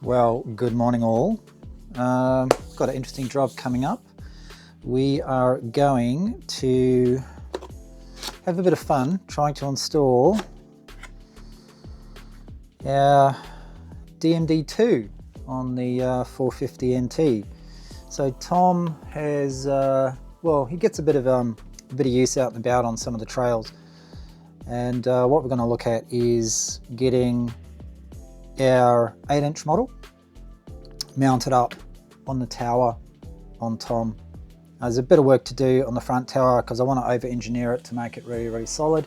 Well, good morning all. Got an interesting job coming up. We are going to have a bit of fun trying to install our DMD2 on the 450 NT. So Tom has, well, he gets a bit of use out and about on some of the trails, and what we're going to look at is getting our 8-inch model mounted up on the tower on Tom. There's a bit of work to do on the front tower because I want to over-engineer it to make it really, really solid.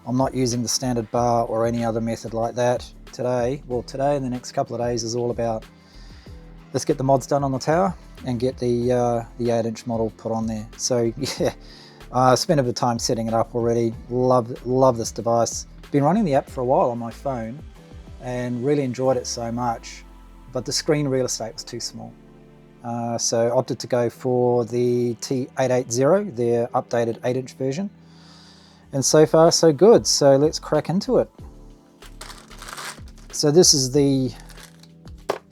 I'm not using the standard bar or any other method like that today. Well, today and the next couple of days is all about let's get the mods done on the tower and get the 8-inch model put on there. So yeah, I spent a bit of time setting it up already. Love this device. Been running the app for a while on my phone and really enjoyed it so much, but the screen real estate was too small. So opted to go for the T880, their updated 8-inch version. And so far so good, so let's crack into it. So this is the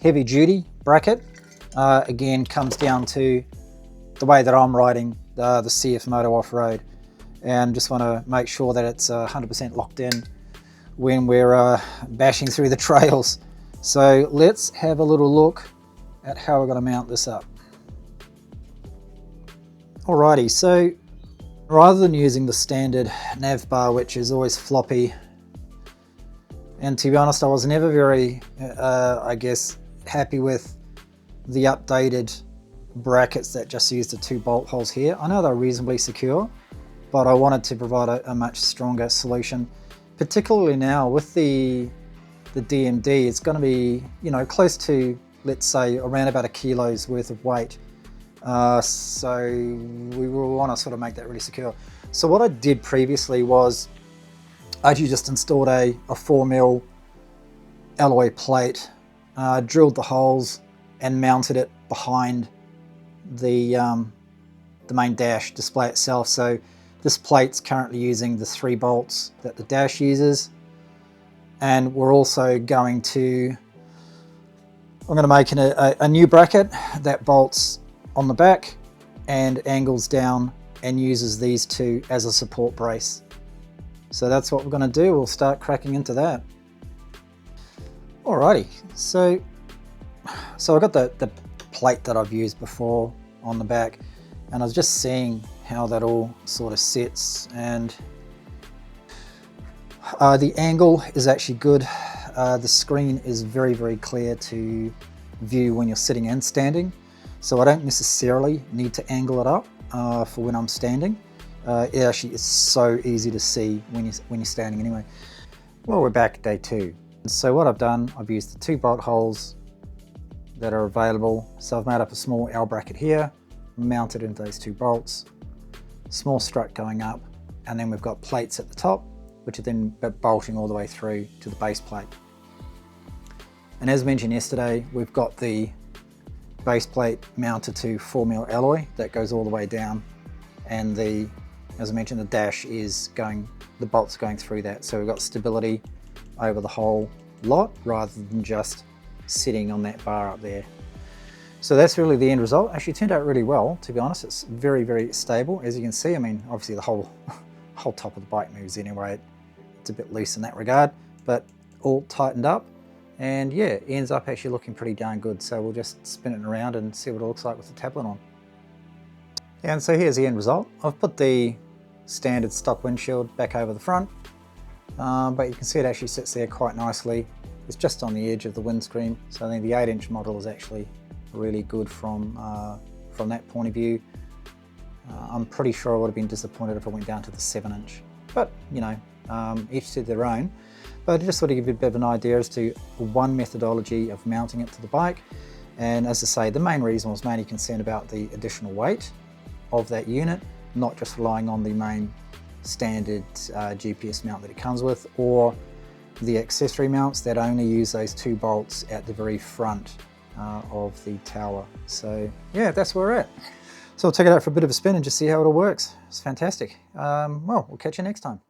heavy duty bracket. Again, comes down to the way that I'm riding the CF Moto off-road, and just want to make sure that it's 100% locked in when we're bashing through the trails. So let's have a little look at how we're going to mount this up. Alrighty, so rather than using the standard nav bar, which is always floppy, and to be honest, I was never very, I guess, happy with the updated brackets that just use the 2 bolt holes here. I know they're reasonably secure, but I wanted to provide a much stronger solution, particularly now with the DMD. It's going to be, you know, close to, let's say, around about 1 kilo's worth of weight. So we will want to sort of make that really secure. So what I did previously was I actually just installed a 4mm alloy plate, drilled the holes and mounted it behind the main dash display itself. So this plate's currently using the 3 bolts that the dash uses, and we're also going to, I'm going to make a new bracket that bolts on the back and angles down and uses these 2 as a support brace. So that's what we're going to do. We'll start cracking into that. Alrighty, so I got the plate that I've used before on the back, and I was just seeing how that all sort of sits, and the angle is actually good. The screen is very, very clear to view when you're sitting and standing, so I don't necessarily need to angle it up for when I'm standing. It actually is so easy to see when you're standing anyway. Well, we're back day 2. So what I've done, I've used the 2 bolt holes that are available. So I've made up a small L bracket here, mounted into those 2 bolts, small strut going up, and then we've got plates at the top, which are then bolting all the way through to the base plate. And as mentioned yesterday, we've got the base plate mounted to 4mm alloy that goes all the way down, and as I mentioned, the dash is going, the bolts going through that, so we've got stability over the whole lot rather than just sitting on that bar up there. So that's really the end result. Actually turned out really well, to be honest. It's very, very stable, as you can see. I mean, obviously the whole top of the bike moves anyway. It's a bit loose in that regard, but all tightened up, and yeah, it ends up actually looking pretty darn good. So we'll just spin it around and see what it looks like with the tablet on. Yeah, and so here's the end result. I've put the standard stock windshield back over the front, but you can see it actually sits there quite nicely. It's just on the edge of the windscreen, so I think the 8-inch model is actually really good from that point of view. I'm pretty sure I would have been disappointed if I went down to the 7-inch, but you know, each to their own. But I just sort of give you a bit of an idea as to one methodology of mounting it to the bike. And as I say, the main reason was mainly concerned about the additional weight of that unit, not just relying on the main standard GPS mount that it comes with, or the accessory mounts that only use those 2 bolts at the very front of the tower. So yeah, that's where we're at. So I'll take it out for a bit of a spin and just see how it all works. It's fantastic. Well, we'll catch you next time.